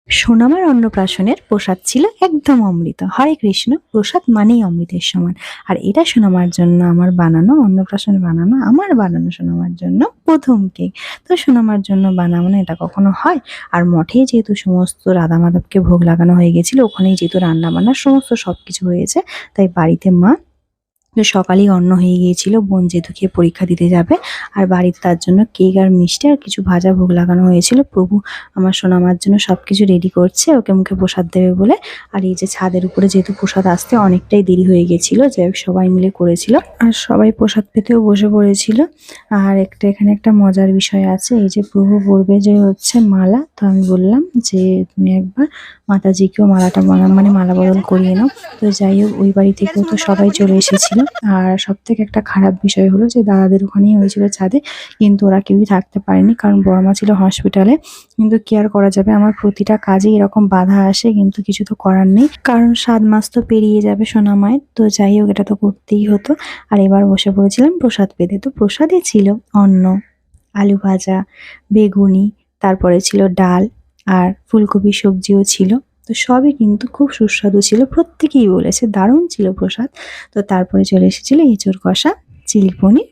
সোনামার অন্নপ্রাশনের প্রসাদ ছিল একদম অমৃত। হরে কৃষ্ণ, প্রসাদ মানেই অমৃতের সমান। আর এটা সোনামার জন্য আমার বানানো, অন্নপ্রাশনে বানানো, আমার বানানো সোনামার জন্য প্রথম কেক। তো সোনামার জন্য বানাবো না, এটা কখনো হয়? আর মঠে যেহেতু সমস্ত রাধা মাধবকে ভোগ লাগানো হয়ে গেছিল, ওখানেই যেহেতু রান্না বান্না সমস্ত সবকিছু হয়েছে, তাই বাড়িতে মা সকালেই অন্ন হয়ে গিয়েছিল। বোন যেহেতু খেয়ে পরীক্ষা দিতে যাবে, আর বাড়িতে তার জন্য কেক আর মিষ্টি আর কিছু ভাজা ভোগ লাগানো হয়েছিল। প্রভু আমার সোনামার জন্য সবকিছু রেডি করছে, ওকে মুখে প্রসাদ দেবে বলে। আর এই যে ছাদের উপরে যেহেতু প্রসাদ আসতে অনেকটাই দেরি হয়ে গেছিল, যাই হোক সবাই মিলে করেছিল আর সবাই প্রসাদ পেতেও বসে পড়েছিল। আর এখানে একটা মজার বিষয় আছে, এই যে প্রভু পড়বে যে হচ্ছে মালা, তো আমি বললাম যে তুমি একবার মাতাজিকেও মালাটা মানে মালা বদল করিয়ে নাও। তো যাই হোক, ওই বাড়ি থেকেও তো সবাই চলে এসেছিল। আর সব থেকে একটা খারাপ বিষয় হলো যে দাদাদের ওখানেই হয়েছিল ছাদে, কিন্তু ওরা কেউই থাকতে পারেনি, কারণ বড়মা ছিল হসপিটালে। কিন্তু কি আর করা যাবে, আমার প্রতিটা কাজে এরকম বাধা আসে, কিন্তু কিছু তো করার নেই, কারণ 7 মাস তো পেরিয়ে যাবে সোনা মায়ের। তো যাই হোক, এটা তো করতেই হতো। আর এবার বসে পড়েছিলাম প্রসাদ পেতে। তো প্রসাদে ছিল অন্ন, আলু ভাজা, বেগুনি, তারপরে ছিল ডাল, আর ফুলকপি সবজিও ছিল। তো সবই কিন্তু খুব সুস্বাদু ছিল, প্রত্যেকেই বলেছে দারুণ ছিল প্রসাদ। তো তারপরে চলে এসেছিল এঁচোড় কষা, চিলি পনির,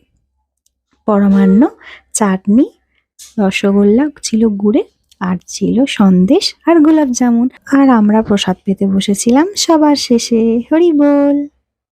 পরমান্ন, চাটনি, রসগোল্লা ছিল গুড়ে, আর ছিল সন্দেশ আর গোলাপ জামুন। আর আমরা প্রসাদ পেতে বসেছিলাম সবার শেষে। হরি বল।